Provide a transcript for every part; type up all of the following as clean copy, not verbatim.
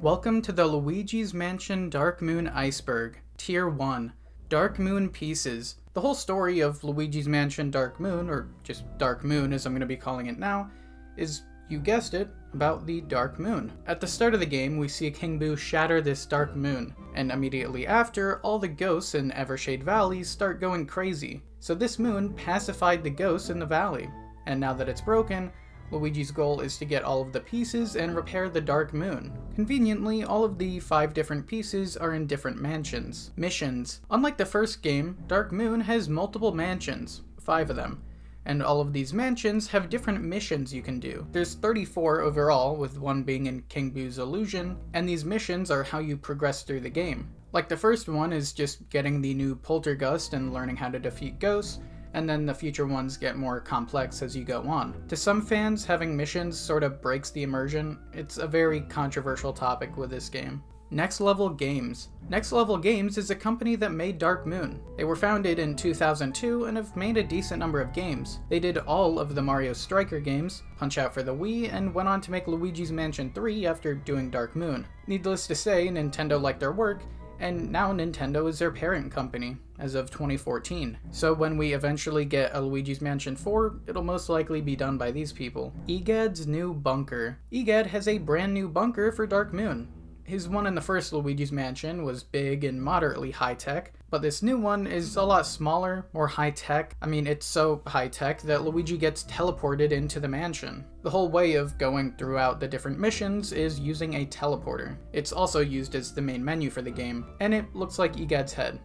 Welcome to the Luigi's Mansion Dark Moon Iceberg, Tier 1, Dark Moon Pieces. The whole story of Luigi's Mansion Dark Moon, or just Dark Moon as I'm going to be calling it now, is, you guessed it, about the Dark Moon. At the start of the game, we see King Boo shatter this Dark Moon, and immediately after, all the ghosts in Evershade Valley start going crazy. So this moon pacified the ghosts in the valley, and now that it's broken, Luigi's goal is to get all of the pieces and repair the Dark Moon. Conveniently, all of the 5 different pieces are in different missions. Unlike the first game, Dark Moon has multiple mansions, 5 of them, and all of these mansions have different missions you can do. There's 34 overall, with one being in King Boo's illusion, and these missions are how you progress through the game. Like the first one is just getting the new Poltergust and learning how to defeat ghosts, and then the future ones get more complex as you go on. To some fans, having missions sort of breaks the immersion. It's a very controversial topic with this game. Next Level Games. Next Level Games is a company that made Dark Moon. They were founded in 2002 and have made a decent number of games. They did all of the Mario Striker games, Punch-Out for the Wii, and went on to make Luigi's Mansion 3 after doing Dark Moon. Needless to say, Nintendo liked their work, and now Nintendo is their parent company, as of 2014. So when we eventually get a Luigi's Mansion 4, it'll most likely be done by these people. Gadd's new bunker. Gadd has a brand new bunker for Dark Moon. His one in the first Luigi's Mansion was big and moderately high-tech, but this new one is a lot smaller, more high-tech. I mean, it's so high-tech that Luigi gets teleported into the mansion. The whole way of going throughout the different missions is using a teleporter. It's also used as the main menu for the game, and it looks like Gadd's head.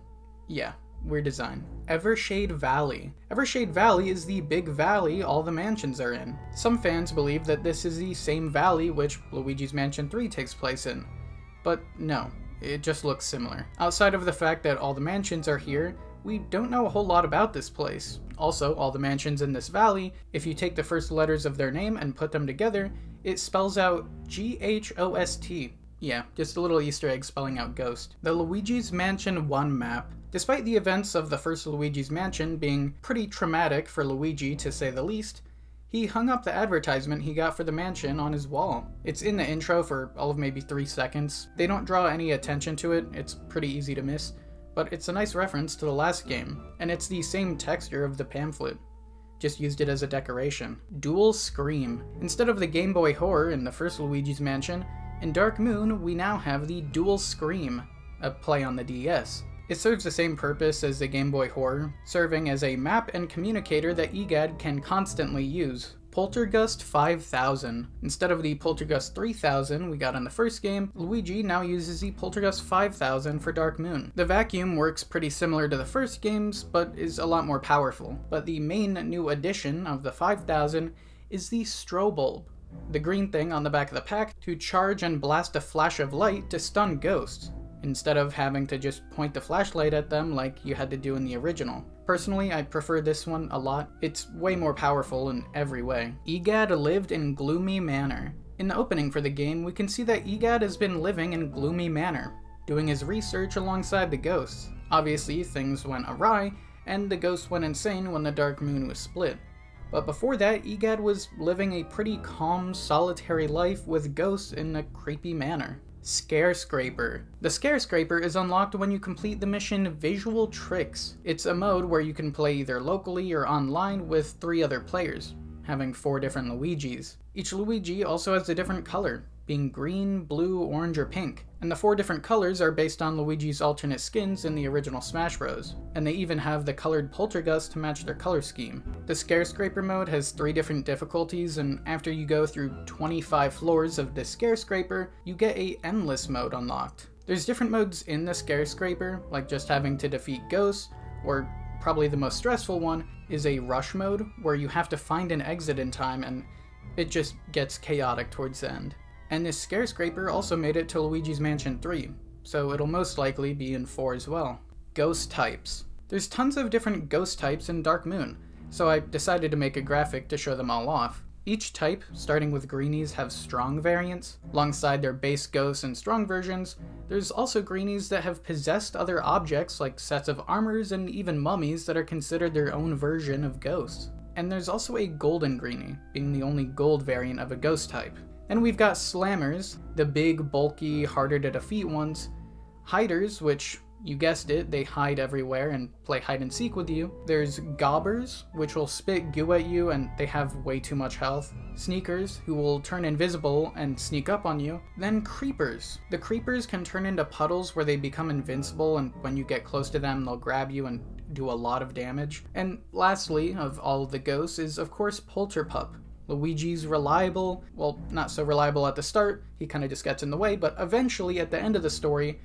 Yeah, weird design. Evershade Valley. Evershade Valley is the big valley all the mansions are in. Some fans believe that this is the same valley which Luigi's Mansion 3 takes place in. But no, it just looks similar. Outside of the fact that all the mansions are here, we don't know a whole lot about this place. Also, all the mansions in this valley, if you take the first letters of their name and put them together, it spells out G-H-O-S-T. Yeah, just a little Easter egg spelling out ghost. The Luigi's Mansion 1 map. Despite the events of the first Luigi's Mansion being pretty traumatic for Luigi to say the least, he hung up the advertisement he got for the mansion on his wall. It's in the intro for all of maybe 3 seconds. They don't draw any attention to it, it's pretty easy to miss, but it's a nice reference to the last game, and it's the same texture of the pamphlet. Just used it as a decoration. Dual Scream. Instead of the Game Boy Horror in the first Luigi's Mansion, in Dark Moon we now have the Dual Scream, a play on the DS. It serves the same purpose as the Game Boy Horror, serving as a map and communicator that Gadd can constantly use. Poltergust 5000. Instead of the Poltergust 3000 we got in the first game, Luigi now uses the Poltergust 5000 for Dark Moon. The vacuum works pretty similar to the first games, but is a lot more powerful. But the main new addition of the 5000 is the Strobulb, the green thing on the back of the pack to charge and blast a flash of light to stun ghosts, instead of having to just point the flashlight at them like you had to do in the original. Personally, I prefer this one a lot. It's way more powerful in every way. Gadd lived in Gloomy Manor. In the opening for the game, we can see that Gadd has been living in Gloomy Manor, doing his research alongside the ghosts. Obviously, things went awry, and the ghosts went insane when the Dark Moon was split. But before that, Gadd was living a pretty calm, solitary life with ghosts in a creepy manor. Scarescraper. The Scarescraper is unlocked when you complete the mission Visual Tricks. It's a mode where you can play either locally or online with 3 other players, having 4 different Luigis. Each Luigi also has a different color, being green, blue, orange, or pink, and the 4 different colors are based on Luigi's alternate skins in the original Smash Bros. And they even have the colored Poltergust to match their color scheme. The Scarescraper mode has 3 different difficulties, and after you go through 25 floors of the Scarescraper, you get a endless mode unlocked. There's different modes in the Scarescraper, like just having to defeat ghosts, or probably the most stressful one is a rush mode, where you have to find an exit in time and it just gets chaotic towards the end. And this Scarescraper also made it to Luigi's Mansion 3, so it'll most likely be in 4 as well. Ghost types. There's tons of different ghost types in Dark Moon, so I decided to make a graphic to show them all off. Each type, starting with greenies, have strong variants. Alongside their base ghosts and strong versions, there's also greenies that have possessed other objects like sets of armors and even mummies that are considered their own version of ghosts. And there's also a golden greenie, being the only gold variant of a ghost type. And we've got slammers, the big, bulky, harder to defeat ones. Hiders, which, you guessed it, they hide everywhere and play hide and seek with you. There's gobbers, which will spit goo at you and they have way too much health. Sneakers, who will turn invisible and sneak up on you. Then creepers. The creepers can turn into puddles where they become invincible, and when you get close to them, they'll grab you and do a lot of damage. And lastly, of all of the ghosts, is of course Polterpup. Luigi's reliable, well, not so reliable at the start, he kind of just gets in the way, but eventually at the end of the story,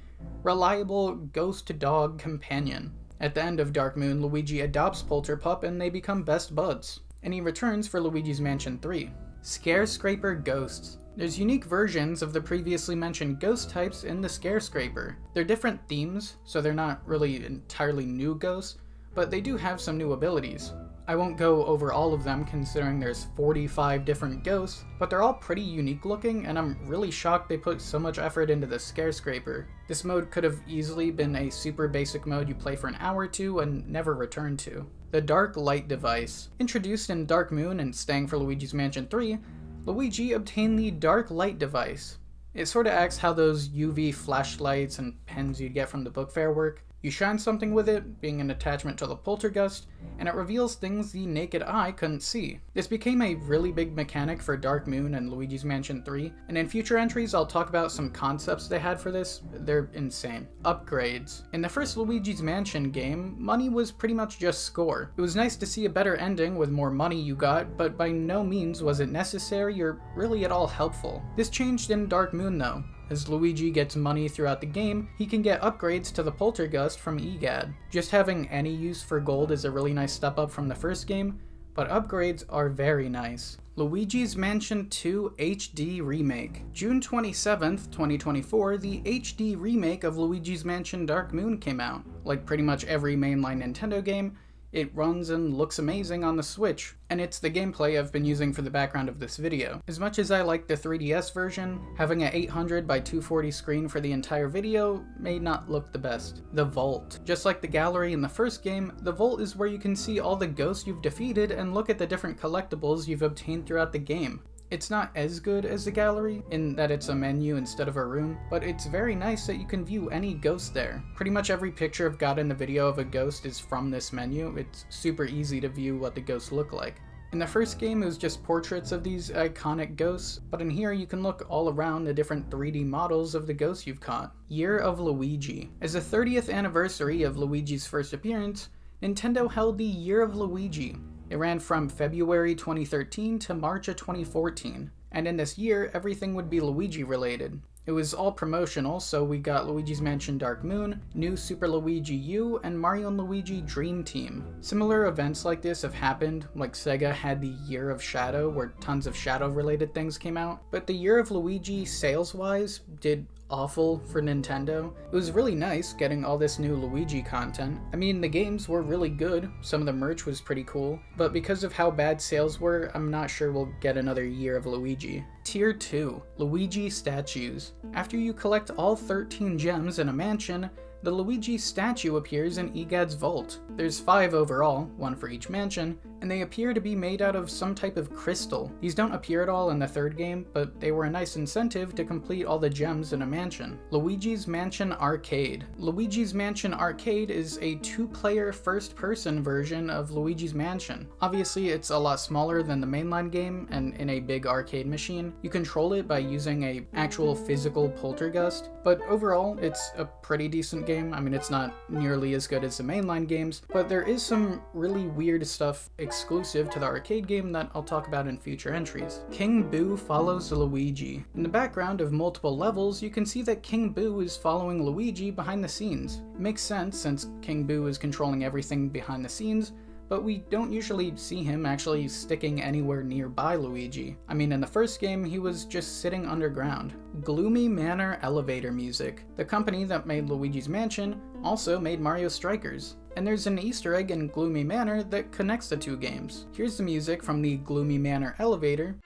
reliable ghost dog companion. At the end of Dark Moon, Luigi adopts Polterpup and they become best buds. And he returns for Luigi's Mansion 3. Scarescraper Ghosts. There's unique versions of the previously mentioned ghost types in the Scarescraper. They're different themes, so they're not really entirely new ghosts, but they do have some new abilities. I won't go over all of them considering there's 45 different ghosts, but they're all pretty unique looking, and I'm really shocked they put so much effort into the Scarescraper. This mode could have easily been a super basic mode you play for an hour or two and never return to. The Dark Light Device. Introduced in Dark Moon and staying for Luigi's Mansion 3, Luigi obtained the Dark Light Device. It sorta acts how those UV flashlights and pens you'd get from the book fair work. You shine something with it, being an attachment to the Poltergust, and it reveals things the naked eye couldn't see. This became a really big mechanic for Dark Moon and Luigi's Mansion 3, and in future entries I'll talk about some concepts they had for this. They're insane. Upgrades. In the first Luigi's Mansion game, money was pretty much just score. It was nice to see a better ending with more money you got, but by no means was it necessary or really at all helpful. This changed in Dark Moon though. As Luigi gets money throughout the game, he can get upgrades to the Poltergust from Gadd. Just having any use for gold is a really nice step up from the first game, but upgrades are very nice. Luigi's Mansion 2 HD Remake. June 27th, 2024, the HD remake of Luigi's Mansion Dark Moon came out. Like pretty much every mainline Nintendo game, it runs and looks amazing on the Switch, and it's the gameplay I've been using for the background of this video. As much as I like the 3DS version, having a 800 by 240 screen for the entire video may not look the best. The Vault. Just like the gallery in the first game, the Vault is where you can see all the ghosts you've defeated and look at the different collectibles you've obtained throughout the game. It's not as good as the gallery, in that it's a menu instead of a room, but it's very nice that you can view any ghost there. Pretty much every picture I've got in the video of a ghost is from this menu. It's super easy to view what the ghosts look like. In the first game, it was just portraits of these iconic ghosts, but in here you can look all around the different 3D models of the ghosts you've caught. Year of Luigi. As the 30th anniversary of Luigi's first appearance, Nintendo held the Year of Luigi. It ran from February 2013 to March of 2014, and in this year, everything would be Luigi related. It was all promotional, so we got Luigi's Mansion Dark Moon, New Super Luigi U, and Mario & Luigi Dream Team. Similar events like this have happened, like Sega had the Year of Shadow, where tons of Shadow related things came out, but the Year of Luigi sales-wise did awful for Nintendo. It was really nice getting all this new Luigi content. I mean, the games were really good, some of the merch was pretty cool, but because of how bad sales were, I'm not sure we'll get another Year of Luigi. Tier 2. Luigi Statues. After you collect all 13 gems in a mansion, the Luigi statue appears in Gadd's vault. There's 5 overall, 1 for each mansion, and they appear to be made out of some type of crystal. These don't appear at all in the third game, but they were a nice incentive to complete all the gems in a mansion. Luigi's Mansion Arcade. Luigi's Mansion Arcade is a 2-player first-person version of Luigi's Mansion. Obviously, it's a lot smaller than the mainline game, and in a big arcade machine. You control it by using a actual physical Poltergust, but overall, it's a pretty decent game. I mean, it's not nearly as good as the mainline games, but there is some really weird stuff exclusive to the arcade game that I'll talk about in future entries. King Boo follows Luigi. In the background of multiple levels, you can see that King Boo is following Luigi behind the scenes. It makes sense since King Boo is controlling everything behind the scenes, but we don't usually see him actually sticking anywhere nearby Luigi. I mean, in the first game, he was just sitting underground. Gloomy Manor elevator music. The company that made Luigi's Mansion also made Mario Strikers. And there's an Easter egg in Gloomy Manor that connects the two games. Here's the music from the Gloomy Manor elevator.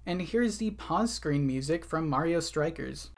And here's the pause screen music from Mario Strikers.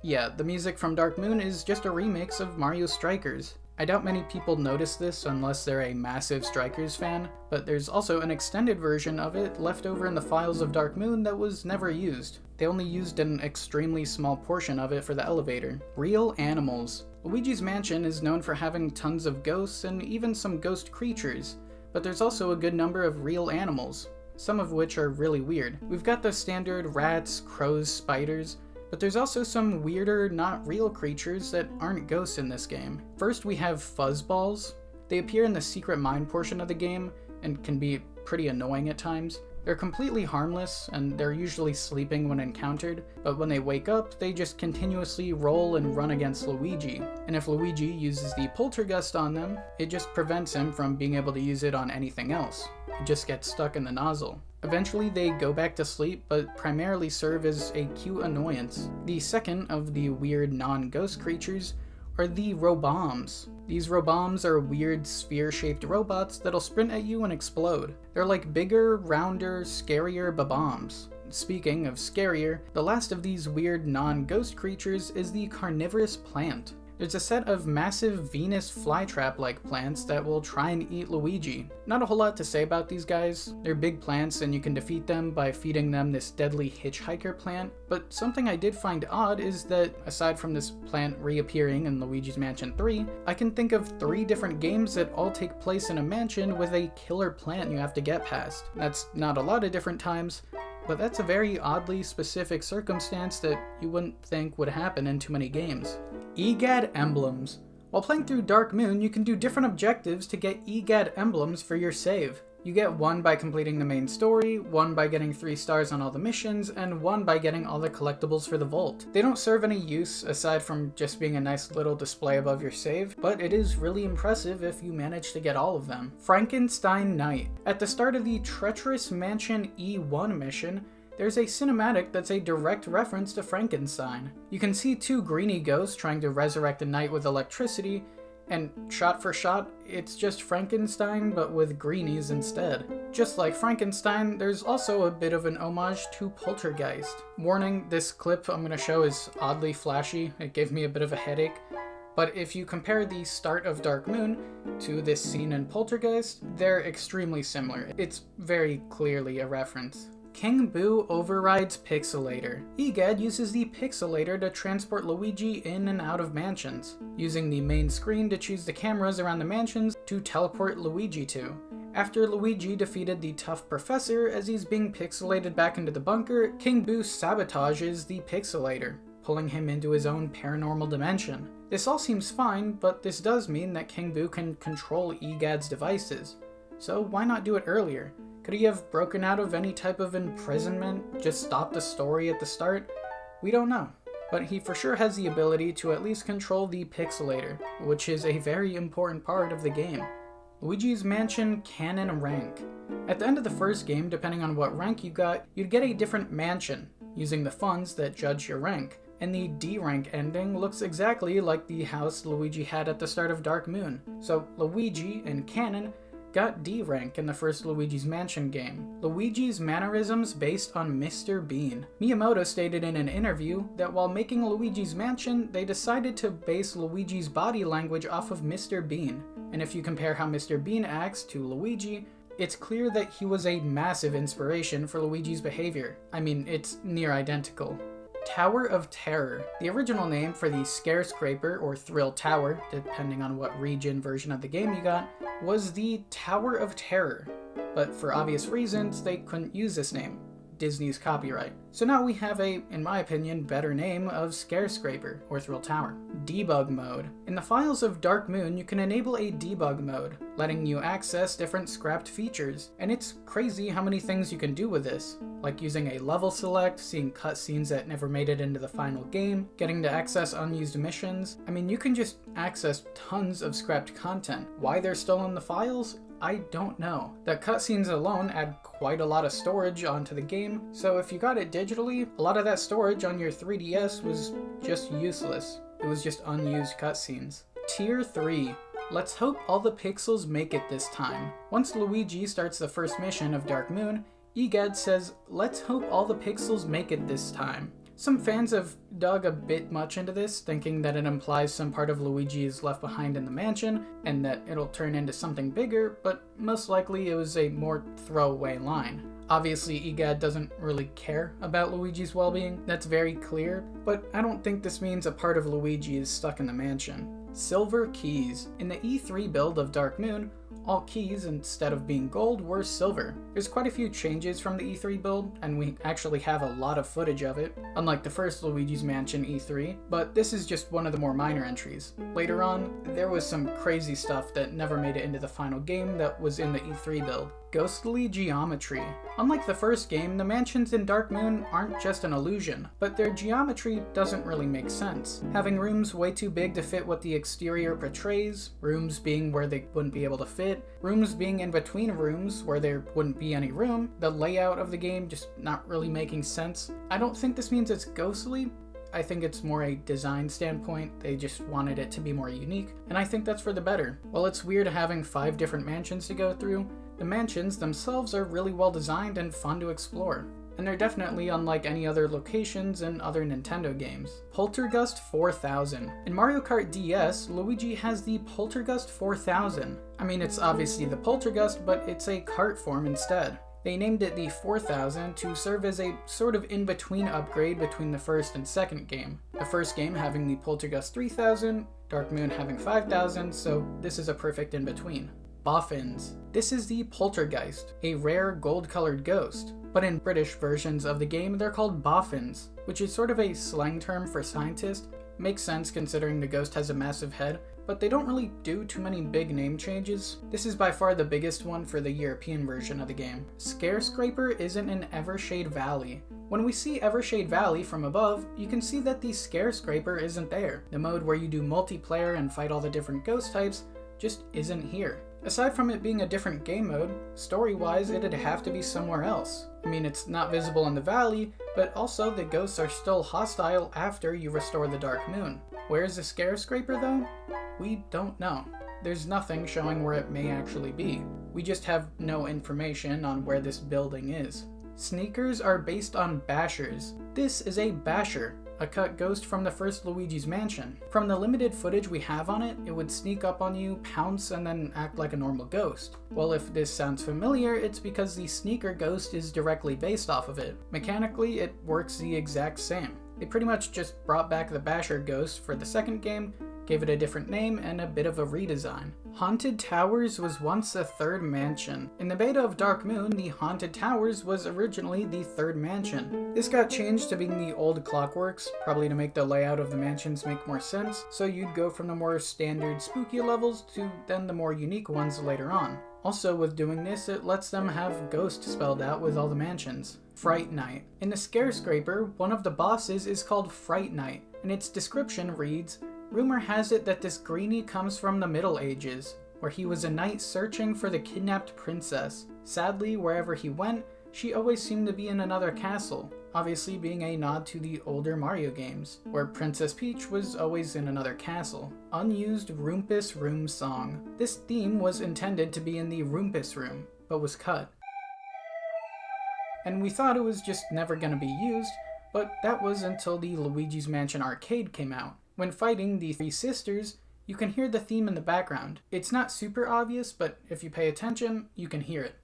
Yeah, the music from Dark Moon is just a remix of Mario Strikers. I doubt many people notice this unless they're a massive Strikers fan, but there's also an extended version of it left over in the files of Dark Moon that was never used. They only used an extremely small portion of it for the elevator. Real animals. Luigi's Mansion is known for having tons of ghosts and even some ghost creatures, but there's also a good number of real animals, some of which are really weird. We've got the standard rats, crows, spiders, but there's also some weirder, not real creatures that aren't ghosts in this game. First we have Fuzzballs. They appear in the secret mine portion of the game and can be pretty annoying at times. They're completely harmless, and they're usually sleeping when encountered, but when they wake up, they just continuously roll and run against Luigi. And if Luigi uses the Poltergust on them, it just prevents him from being able to use it on anything else. It just gets stuck in the nozzle. Eventually they go back to sleep, but primarily serve as a cute annoyance. The second of the weird non-ghost creatures are the Robombs. These Robombs are weird sphere-shaped robots that'll sprint at you and explode. They're like bigger, rounder, scarier Bob-ombs. Speaking of scarier, the last of these weird non-ghost creatures is the carnivorous plant. There's a set of massive Venus flytrap-like plants that will try and eat Luigi. Not a whole lot to say about these guys. They're big plants and you can defeat them by feeding them this deadly hitchhiker plant, but something I did find odd is that, aside from this plant reappearing in Luigi's Mansion 3, I can think of 3 different games that all take place in a mansion with a killer plant you have to get past. That's not a lot of different times, but that's a very oddly specific circumstance that you wouldn't think would happen in too many games. Gadd emblems. While playing through Dark Moon, you can do different objectives to get Gadd emblems for your save. You get 1 by completing the main story, 1 by getting 3 stars on all the missions, and 1 by getting all the collectibles for the vault. They don't serve any use aside from just being a nice little display above your save, but it is really impressive if you manage to get all of them. Frankenstein Night. At the start of the Treacherous Mansion E1 mission, there's a cinematic that's a direct reference to Frankenstein. You can see 2 greeny ghosts trying to resurrect a knight with electricity, and shot for shot, it's just Frankenstein but with greenies instead. Just like Frankenstein, there's also a bit of an homage to Poltergust. Warning, this clip I'm gonna show is oddly flashy. It gave me a bit of a headache. But if you compare the start of Dark Moon to this scene in Poltergust, they're extremely similar. It's very clearly a reference. King Boo overrides Pixelator. Gadd uses the Pixelator to transport Luigi in and out of mansions, using the main screen to choose the cameras around the mansions to teleport Luigi to. After Luigi defeated the tough Professor as he's being pixelated back into the bunker, King Boo sabotages the Pixelator, pulling him into his own paranormal dimension. This all seems fine, but this does mean that King Boo can control Gadd's devices. So why not do it earlier? Could he have broken out of any type of imprisonment, just stopped the story at the start? We don't know. But he for sure has the ability to at least control the Pixelator, which is a very important part of the game. Luigi's Mansion Canon rank. At the end of the first game, depending on what rank you got, you'd get a different mansion, using the funds that judge your rank. And the D rank ending looks exactly like the house Luigi had at the start of Dark Moon. So Luigi and Canon got D rank in the first Luigi's Mansion game. Luigi's mannerisms based on Mr. Bean. Miyamoto stated in an interview that while making Luigi's Mansion, they decided to base Luigi's body language off of Mr. Bean. And if you compare how Mr. Bean acts to Luigi, it's clear that he was a massive inspiration for Luigi's behavior. I mean, it's near identical. Tower of Terror. The original name for the Scarescraper, or Thrill Tower, depending on what region version of the game you got, was the Tower of Terror. But for obvious reasons, they couldn't use this name. Disney's copyright. So now we have a, in my opinion, better name of Scarescraper, or Thrill Tower. Debug mode. In the files of Dark Moon, you can enable a debug mode, letting you access different scrapped features, and it's crazy how many things you can do with this, like using a level select, seeing cutscenes that never made it into the final game, getting to access unused missions. I mean, you can just access tons of scrapped content. Why they're still in the files? I don't know. The cutscenes alone add quite a lot of storage onto the game, so if you got it digitally, a lot of that storage on your 3DS was just useless. It was just unused cutscenes. Tier 3. Let's hope all the pixels make it this time. Once Luigi starts the first mission of Dark Moon, Gadd says, "Let's hope all the pixels make it this time." Some fans have dug a bit much into this, thinking that it implies some part of Luigi is left behind in the mansion, and that it'll turn into something bigger, but most likely it was a more throwaway line. Obviously, Gadd doesn't really care about Luigi's well-being, that's very clear, but I don't think this means a part of Luigi is stuck in the mansion. Silver keys. In the E3 build of Dark Moon, all keys, instead of being gold, were silver. There's quite a few changes from the E3 build, and we actually have a lot of footage of it, unlike the first Luigi's Mansion E3, but this is just one of the more minor entries. Later on, there was some crazy stuff that never made it into the final game that was in the E3 build. Ghostly geometry. Unlike the first game, the mansions in Dark Moon aren't just an illusion, but their geometry doesn't really make sense. Having rooms way too big to fit what the exterior portrays, rooms being where they wouldn't be able to fit, rooms being in between rooms where there wouldn't be any room, the layout of the game just not really making sense. I don't think this means it's ghostly. I think it's more a design standpoint, they just wanted it to be more unique, and I think that's for the better. While it's weird having 5 different mansions to go through, the mansions themselves are really well designed and fun to explore. And they're definitely unlike any other locations in other Nintendo games. Poltergust 4000. In Mario Kart DS, Luigi has the Poltergust 4000. I mean, it's obviously the Poltergust, but it's a kart form instead. They named it the 4000 to serve as a sort of in-between upgrade between the first and second game. The first game having the Poltergust 3000, Dark Moon having 5000, so this is a perfect in-between. Boffins. This is the Poltergeist, a rare gold-colored ghost, but in British versions of the game they're called boffins, which is sort of a slang term for scientist. Makes sense considering the ghost has a massive head, but they don't really do too many big name changes. This is by far the biggest one for the European version of the game. Scarescraper isn't in Evershade Valley. When we see Evershade Valley from above, you can see that the Scarescraper isn't there. The mode where you do multiplayer and fight all the different ghost types just isn't here. Aside from it being a different game mode, story-wise it'd have to be somewhere else. I mean, it's not visible in the valley, but also the ghosts are still hostile after you restore the Dark Moon. Where's the Scarescraper though? We don't know. There's nothing showing where it may actually be. We just have no information on where this building is. Sneakers are based on bashers. This is a basher, a cut ghost from the first Luigi's Mansion. From the limited footage we have on it, it would sneak up on you, pounce, and then act like a normal ghost. Well, if this sounds familiar, it's because the sneaker ghost is directly based off of it. Mechanically, it works the exact same. They pretty much just brought back the basher ghost for the second game, gave it a different name, and a bit of a redesign. Haunted Towers was once a third mansion. In the beta of Dark Moon, the Haunted Towers was originally the third mansion. This got changed to being the old Clockworks, probably to make the layout of the mansions make more sense, so you'd go from the more standard spooky levels to then the more unique ones later on. Also, with doing this, it lets them have Ghost spelled out with all the mansions. Fright Night. In the Scarescraper, one of the bosses is called Fright Night, and its description reads, "Rumor has it that this greenie comes from the Middle Ages, where he was a knight searching for the kidnapped princess. Sadly, wherever he went, she always seemed to be in another castle," obviously being a nod to the older Mario games, where Princess Peach was always in another castle. Unused Rumpus Room Song. This theme was intended to be in the Rumpus Room, but was cut. And we thought it was just never gonna be used, but that was until the Luigi's Mansion arcade came out. When fighting the 3 sisters, you can hear the theme in the background. It's not super obvious, but if you pay attention, you can hear it.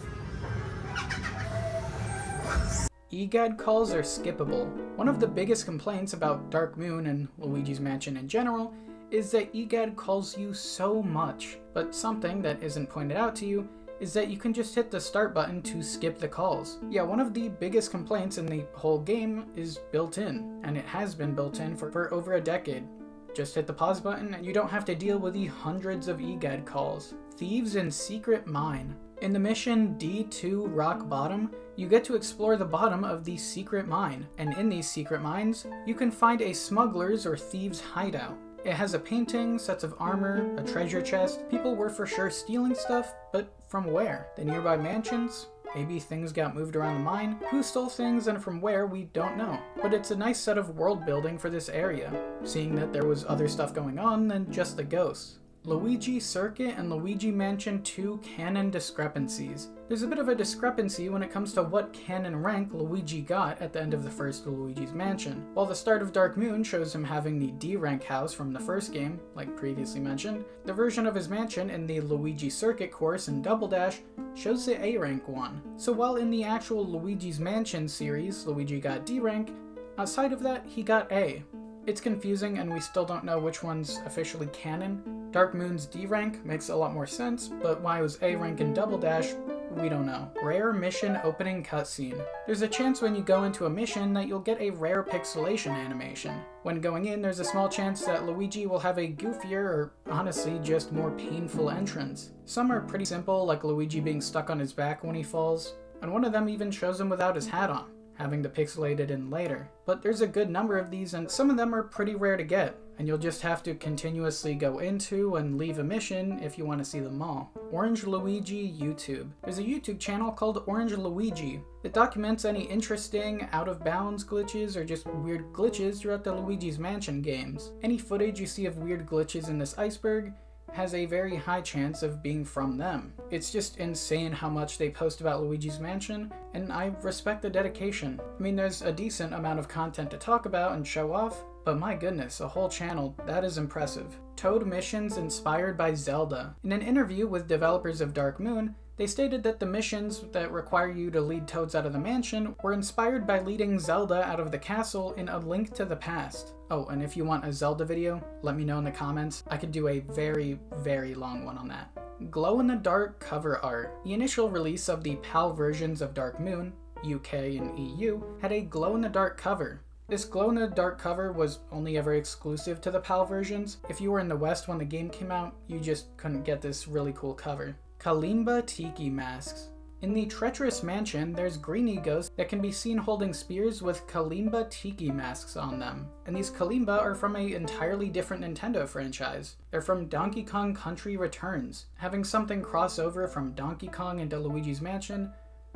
Gadd calls are skippable. One of the biggest complaints about Dark Moon and Luigi's Mansion in general is that Gadd calls you so much, but something that isn't pointed out to you is that you can just hit the start button to skip the calls. Yeah, one of the biggest complaints in the whole game is built in, and it has been built in for over a decade. Just hit the pause button and you don't have to deal with the hundreds of Gadd calls. Thieves in Secret Mine. In the mission D2 Rock Bottom, you get to explore the bottom of the secret mine, and in these secret mines, you can find a smuggler's or thieves' hideout. It has a painting, sets of armor, a treasure chest. People were for sure stealing stuff, but from where? The nearby mansions? Maybe things got moved around the mine? Who stole things and from where, we don't know. But it's a nice set of world building for this area, seeing that there was other stuff going on than just the ghosts. Luigi Circuit and Luigi Mansion 2 canon discrepancies. There's a bit of a discrepancy when it comes to what canon rank Luigi got at the end of the first Luigi's Mansion. While the start of Dark Moon shows him having the D rank house from the first game, like previously mentioned, the version of his mansion in the Luigi Circuit course in Double Dash shows the A rank one. So while in the actual Luigi's Mansion series, Luigi got D rank, outside of that, he got A. It's confusing and we still don't know which one's officially canon. Dark Moon's D rank makes a lot more sense, but why it was A rank in Double Dash, we don't know. Rare mission opening cutscene. There's a chance when you go into a mission that you'll get a rare pixelation animation. When going in, there's a small chance that Luigi will have a goofier or honestly just more painful entrance. Some are pretty simple, like Luigi being stuck on his back when he falls, and one of them even shows him without his hat on, having to pixelate it in later. But there's a good number of these and some of them are pretty rare to get, and you'll just have to continuously go into and leave a mission if you want to see them all. Orange Luigi YouTube. There's a YouTube channel called Orange Luigi that documents any interesting, out-of-bounds glitches or just weird glitches throughout the Luigi's Mansion games. Any footage you see of weird glitches in this Iceberg has a very high chance of being from them. It's just insane how much they post about Luigi's Mansion, and I respect the dedication. I mean, there's a decent amount of content to talk about and show off, but my goodness, a whole channel, that is impressive. Toad missions inspired by Zelda. In an interview with developers of Dark Moon, they stated that the missions that require you to lead Toads out of the mansion were inspired by leading Zelda out of the castle in A Link to the Past. Oh, and if you want a Zelda video, let me know in the comments. I could do a very, very long one on that. Glow-in-the-dark cover art. The initial release of the PAL versions of Dark Moon, UK and EU, had a glow-in-the-dark cover. This glow-in-the-dark cover was only ever exclusive to the PAL versions. If you were in the West when the game came out, you just couldn't get this really cool cover. Kalimba Tiki masks. In the treacherous mansion, there's greenie ghosts that can be seen holding spears with Kalimba Tiki masks on them. And these Kalimba are from an entirely different Nintendo franchise. They're from Donkey Kong Country Returns. Having something cross over from Donkey Kong into Luigi's Mansion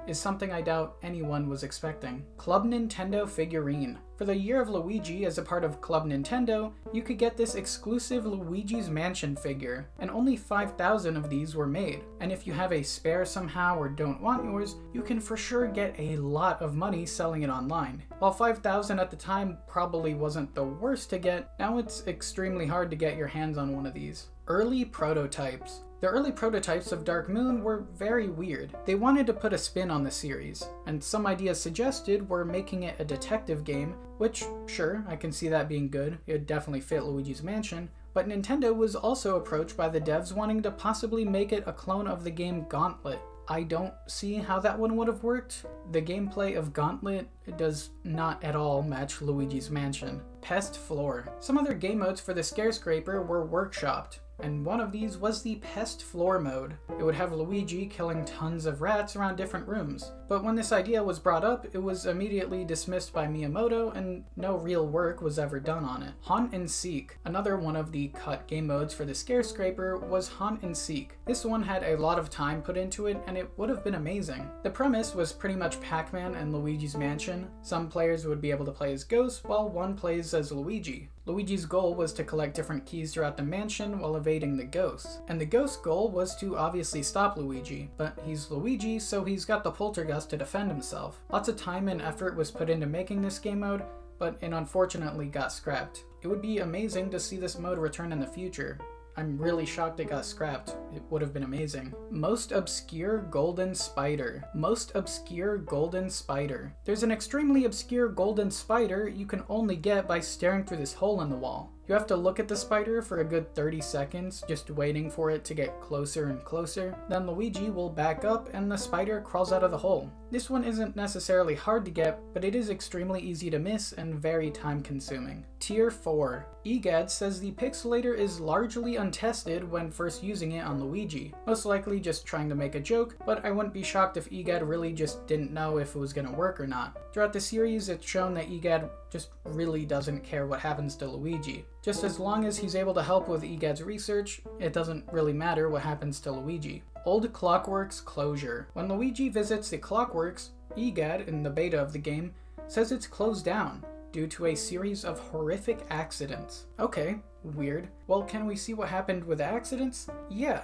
is something I doubt anyone was expecting. Club Nintendo figurine. For the Year of Luigi as a part of Club Nintendo, you could get this exclusive Luigi's Mansion figure, and only 5,000 of these were made. And if you have a spare somehow or don't want yours, you can for sure get a lot of money selling it online. While 5,000 at the time probably wasn't the worst to get, now it's extremely hard to get your hands on one of these. Early prototypes. The early prototypes of Dark Moon were very weird. They wanted to put a spin on the series, and some ideas suggested were making it a detective game, which, sure, I can see that being good. It would definitely fit Luigi's Mansion. But Nintendo was also approached by the devs wanting to possibly make it a clone of the game Gauntlet. I don't see how that one would have worked. The gameplay of Gauntlet does not at all match Luigi's Mansion. Pest floor. Some other game modes for the Scarescraper were workshopped, and one of these was the Pest Floor mode. It would have Luigi killing tons of rats around different rooms. But when this idea was brought up, it was immediately dismissed by Miyamoto and no real work was ever done on it. Haunt and Seek. Another one of the cut game modes for the Scarescraper was Haunt and Seek. This one had a lot of time put into it and it would have been amazing. The premise was pretty much Pac-Man and Luigi's Mansion. Some players would be able to play as ghosts while one plays as Luigi. Luigi's goal was to collect different keys throughout the mansion while evading the ghosts. And the ghost's goal was to obviously stop Luigi, but he's Luigi, so he's got the Poltergust to defend himself. Lots of time and effort was put into making this game mode, but it unfortunately got scrapped. It would be amazing to see this mode return in the future. I'm really shocked it got scrapped. It would have been amazing. Most obscure golden spider. Most obscure golden spider. There's an extremely obscure golden spider you can only get by staring through this hole in the wall. You have to look at the spider for a good 30 seconds, just waiting for it to get closer and closer. Then Luigi will back up and the spider crawls out of the hole. This one isn't necessarily hard to get, but it is extremely easy to miss and very time consuming. Tier 4. Gadd says the Pixelator is largely untested when first using it on Luigi. Most likely just trying to make a joke, but I wouldn't be shocked if Gadd really just didn't know if it was gonna work or not. Throughout the series, it's shown that Gadd just really doesn't care what happens to Luigi. Just as long as he's able to help with Gadd's research, it doesn't really matter what happens to Luigi. Old Clockworks closure. When Luigi visits the Clockworks, Gadd, in the beta of the game, says it's closed down due to a series of horrific accidents. Okay, Weird. Well, can we see what happened with accidents? Yeah.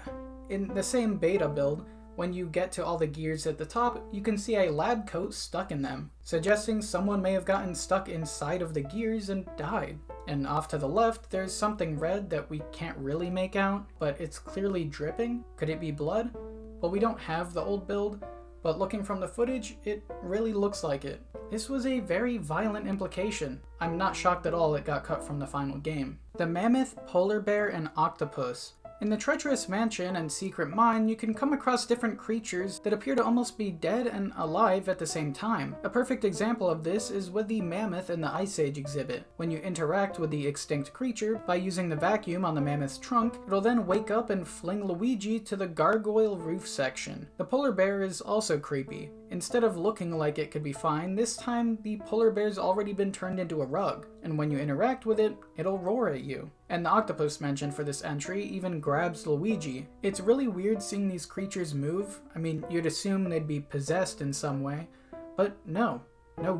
In the same beta build, when you get to all the gears at the top, you can see a lab coat stuck in them, suggesting someone may have gotten stuck inside of the gears and died. And off to the left, there's something red that we can't really make out, but it's clearly dripping. Could it be blood? Well, we don't have the old build, but looking from the footage, it really looks like it. This was a very violent implication. I'm not shocked at all it got cut from the final game. The mammoth, polar bear, and octopus. In the treacherous mansion and secret mine, you can come across different creatures that appear to almost be dead and alive at the same time. A perfect example of this is with the mammoth in the Ice Age exhibit. When you interact with the extinct creature by using the vacuum on the mammoth's trunk, it'll then wake up and fling Luigi to the gargoyle roof section. The polar bear is also creepy. Instead of looking like it could be fine, this time the polar bear's already been turned into a rug, and when you interact with it, it'll roar at you. And the octopus mentioned for this entry even grabs Luigi. It's really weird seeing these creatures move. I mean, you'd assume they'd be possessed in some way, but no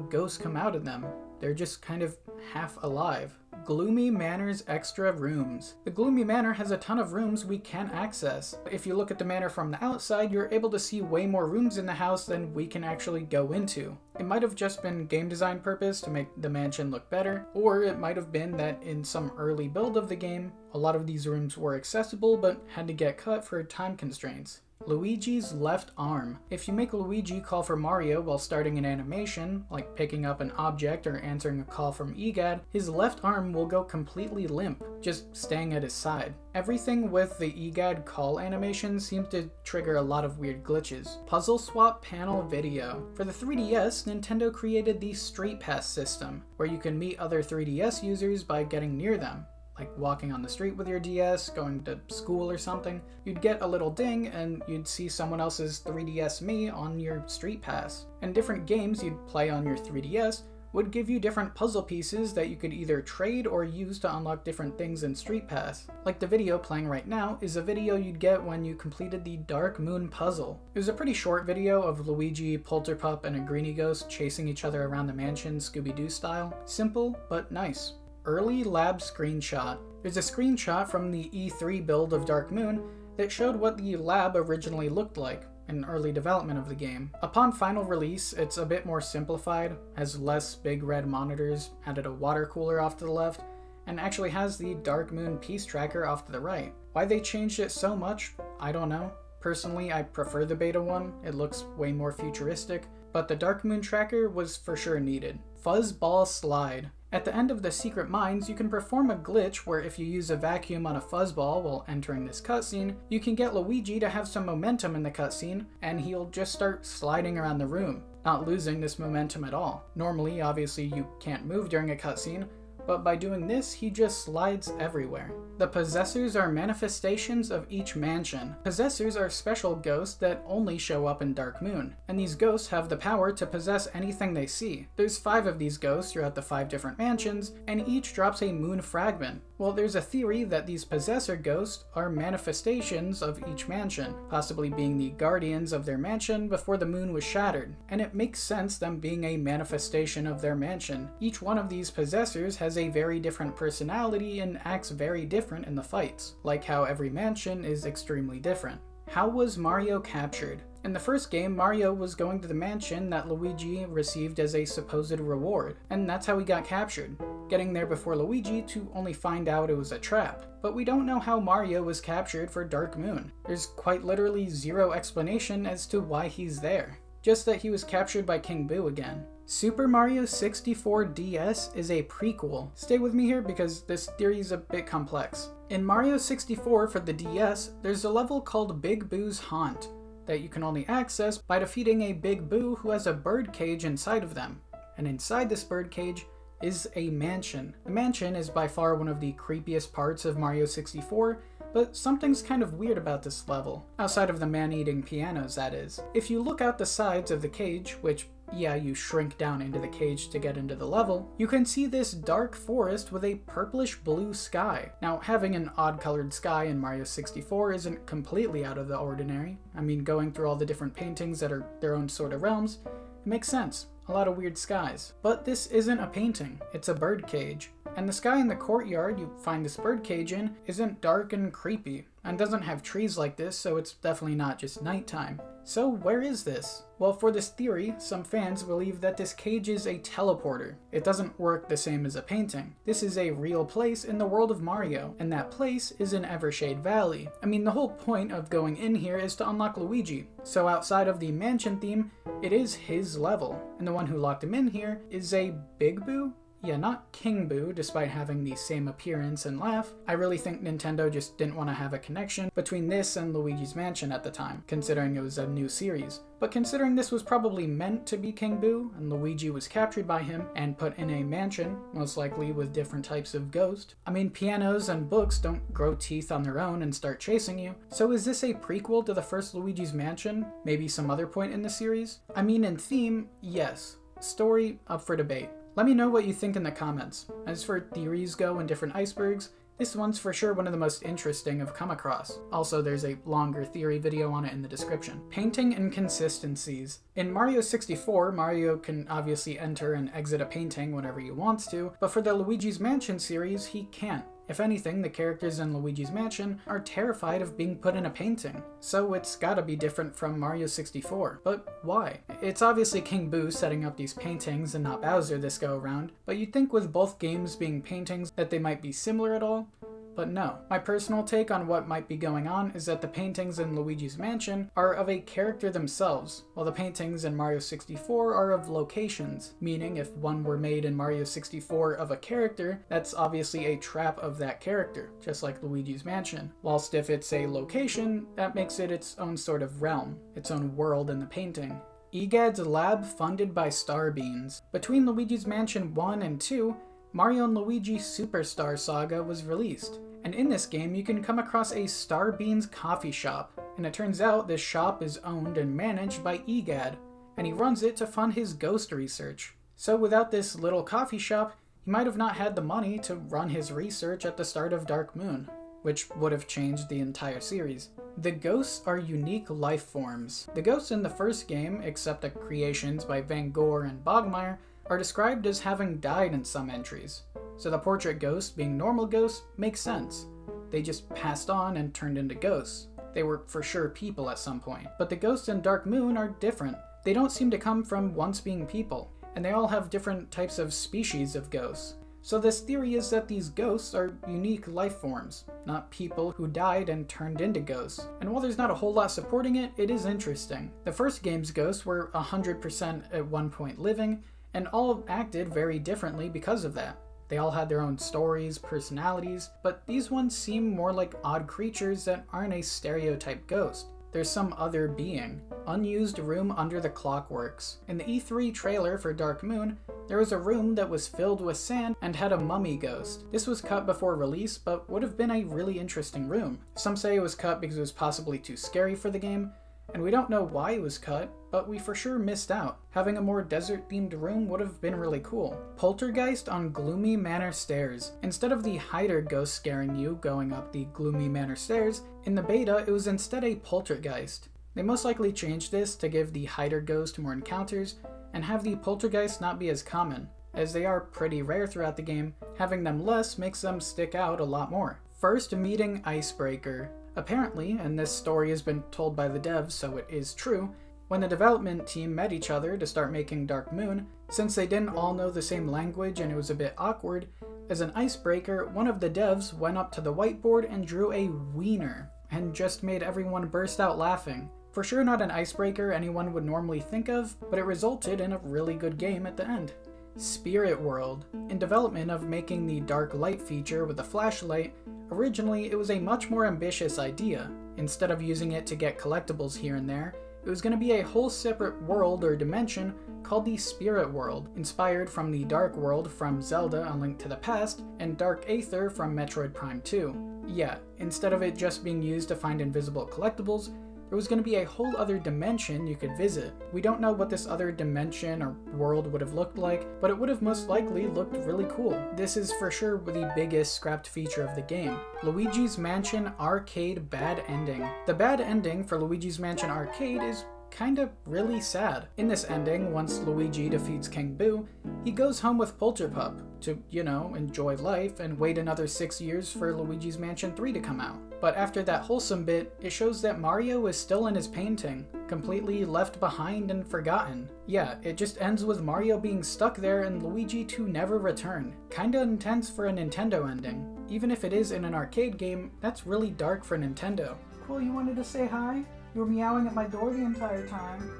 ghosts come out of them. They're just kind of half alive. Gloomy Manor's extra rooms. The Gloomy Manor has a ton of rooms we can't access. If you look at the manor from the outside, you're able to see way more rooms in the house than we can actually go into. It might have just been game design purpose to make the mansion look better, or it might have been that in some early build of the game, a lot of these rooms were accessible but had to get cut for time constraints. Luigi's left arm. If you make Luigi call for Mario while starting an animation, like picking up an object or answering a call from Gadd, his left arm will go completely limp, just staying at his side. Everything with the Gadd call animation seems to trigger a lot of weird glitches. Puzzle swap panel video. For the 3DS, Nintendo created the StreetPass system, where you can meet other 3DS users by getting near them. Like walking on the street with your DS, going to school or something, you'd get a little ding and you'd see someone else's 3DS Me on your StreetPass. And different games you'd play on your 3DS would give you different puzzle pieces that you could either trade or use to unlock different things in StreetPass. Like the video playing right now is a video you'd get when you completed the Dark Moon puzzle. It was a pretty short video of Luigi, Polterpup, and a greenie ghost chasing each other around the mansion Scooby-Doo style. Simple, but nice. Early lab screenshot. There's a screenshot from the E3 build of Dark Moon that showed what the lab originally looked like in early development of the game. Upon final release, it's a bit more simplified, has less big red monitors, added a water cooler off to the left, and actually has the Dark Moon piece tracker off to the right. Why they changed it so much, I don't know. Personally, I prefer the beta one. It looks way more futuristic, but the Dark Moon tracker was for sure needed. Fuzzball slide. At the end of the secret mines, you can perform a glitch where if you use a vacuum on a fuzzball while entering this cutscene, you can get Luigi to have some momentum in the cutscene, and he'll just start sliding around the room, not losing this momentum at all. Normally, obviously, you can't move during a cutscene, but by doing this, he just slides everywhere. The Possessors are manifestations of each mansion. Possessors are special ghosts that only show up in Dark Moon, and these ghosts have the power to possess anything they see. There's 5 of these ghosts throughout the 5 different mansions, and each drops a moon fragment. Well, there's a theory that these Possessor ghosts are manifestations of each mansion, possibly being the guardians of their mansion before the moon was shattered. And it makes sense them being a manifestation of their mansion. Each one of these Possessors has a very different personality and acts very different in the fights, like how every mansion is extremely different. How was Mario captured? In the first game, Mario was going to the mansion that Luigi received as a supposed reward, and that's how he got captured, getting there before Luigi to only find out it was a trap. But we don't know how Mario was captured for Dark Moon. There's quite literally zero explanation as to why he's there, just that he was captured by King Boo again. Super Mario 64 DS is a prequel. Stay with me here because this theory is a bit complex. In Mario 64 for the DS, there's a level called Big Boo's Haunt that you can only access by defeating a Big Boo who has a bird cage inside of them. And inside this bird cage is a mansion. The mansion is by far one of the creepiest parts of Mario 64, but something's kind of weird about this level, outside of the man-eating pianos, that is. If you look out the sides of the cage, which yeah, you shrink down into the cage to get into the level, you can see this dark forest with a purplish blue sky. Now, having an odd-colored sky in Mario 64 isn't completely out of the ordinary. I mean, going through all the different paintings that are their own sort of realms, it makes sense. A lot of weird skies. But this isn't a painting, it's a bird cage. And the sky in the courtyard you find this birdcage in isn't dark and creepy, and doesn't have trees like this, so it's definitely not just nighttime. So where is this? Well, for this theory, some fans believe that this cage is a teleporter. It doesn't work the same as a painting. This is a real place in the world of Mario, and that place is in Evershade Valley. I mean, the whole point of going in here is to unlock Luigi. So outside of the mansion theme, it is his level, and the one who locked him in here is a Big Boo? Yeah, not King Boo, despite having the same appearance and laugh. I really think Nintendo just didn't want to have a connection between this and Luigi's Mansion at the time, considering it was a new series. But considering this was probably meant to be King Boo, and Luigi was captured by him and put in a mansion, most likely with different types of ghost. I mean, pianos and books don't grow teeth on their own and start chasing you. So is this a prequel to the first Luigi's Mansion? Maybe some other point in the series? I mean, in theme, yes. Story, up for debate. Let me know what you think in the comments. As for theories go and different icebergs, this one's for sure one of the most interesting I've come across. Also, there's a longer theory video on it in the description. Painting inconsistencies. In Mario 64, Mario can obviously enter and exit a painting whenever he wants to, but for the Luigi's Mansion series, he can't. If anything, the characters in Luigi's Mansion are terrified of being put in a painting. So it's gotta be different from Mario 64. But why? It's obviously King Boo setting up these paintings and not Bowser this go around, but you'd think with both games being paintings that they might be similar at all. But no. My personal take on what might be going on is that the paintings in Luigi's Mansion are of a character themselves, while the paintings in Mario 64 are of locations, meaning if one were made in Mario 64 of a character, that's obviously a trap of that character, just like Luigi's Mansion. Whilst if it's a location, that makes it its own sort of realm, its own world in the painting. Gadd's lab funded by Starbeans. Between Luigi's Mansion 1 and 2, Mario & Luigi Superstar Saga was released, and in this game you can come across a Starbeans coffee shop, and it turns out this shop is owned and managed by Gadd, and he runs it to fund his ghost research. So without this little coffee shop, he might have not had the money to run his research at the start of Dark Moon, which would have changed the entire series. The ghosts are unique life forms. The ghosts in the first game, except the creations by Van Gogh and Bogmire, are described as having died in some entries. So the portrait ghosts being normal ghosts makes sense. They just passed on and turned into ghosts. They were for sure people at some point. But the ghosts in Dark Moon are different. They don't seem to come from once being people, and they all have different types of species of ghosts. So this theory is that these ghosts are unique life forms, not people who died and turned into ghosts. And while there's not a whole lot supporting it, it is interesting. The first game's ghosts were 100% at one point living, and all acted very differently because of that. They all had their own stories, personalities, but these ones seem more like odd creatures that aren't a stereotype ghost. There's some other being. Unused room under the clockworks. In the E3 trailer for Dark Moon, there was a room that was filled with sand and had a mummy ghost. This was cut before release, but would have been a really interesting room. Some say it was cut because it was possibly too scary for the game, and we don't know why it was cut, but we for sure missed out. Having a more desert-themed room would have been really cool. Poltergust on Gloomy Manor stairs. Instead of the hider ghost scaring you going up the Gloomy Manor stairs, in the beta it was instead a poltergeist. They most likely changed this to give the hider ghost more encounters, and have the poltergeist not be as common. As they are pretty rare throughout the game, having them less makes them stick out a lot more. First meeting Icebreaker. Apparently, and this story has been told by the devs so it is true, when the development team met each other to start making Dark Moon, since they didn't all know the same language and it was a bit awkward, as an icebreaker, one of the devs went up to the whiteboard and drew a wiener, and just made everyone burst out laughing. For sure not an icebreaker anyone would normally think of, but it resulted in a really good game at the end. Spirit World. In development of making the dark light feature with a flashlight, originally it was a much more ambitious idea. Instead of using it to get collectibles here and there, it was going to be a whole separate world or dimension called the Spirit World, inspired from the Dark World from Zelda: A Link to the Past, and Dark Aether from Metroid Prime 2. Yeah, instead of it just being used to find invisible collectibles, there was going to be a whole other dimension you could visit. We don't know what this other dimension or world would have looked like, but it would have most likely looked really cool. This is for sure the biggest scrapped feature of the game. Luigi's Mansion Arcade Bad Ending. The bad ending for Luigi's Mansion Arcade is kinda really sad. In this ending, once Luigi defeats King Boo, he goes home with Polterpup, to, you know, enjoy life and wait another 6 years for Luigi's Mansion 3 to come out. But after that wholesome bit, it shows that Mario is still in his painting, completely left behind and forgotten. Yeah, it just ends with Mario being stuck there and Luigi to never return. Kinda intense for a Nintendo ending. Even if it is in an arcade game, that's really dark for Nintendo. Cool, you wanted to say hi? You were meowing at my door the entire time.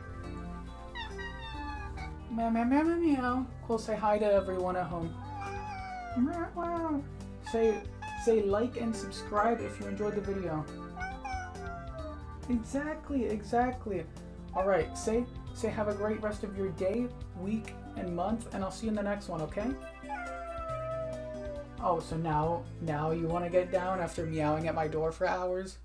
Meow, meow, meow, meow, meow. Cool, say hi to everyone at home. Wow. Say like and subscribe if you enjoyed the video. Exactly. Alright, say have a great rest of your day, week, and month, and I'll see you in the next one, okay? Oh, so now you want to get down after meowing at my door for hours?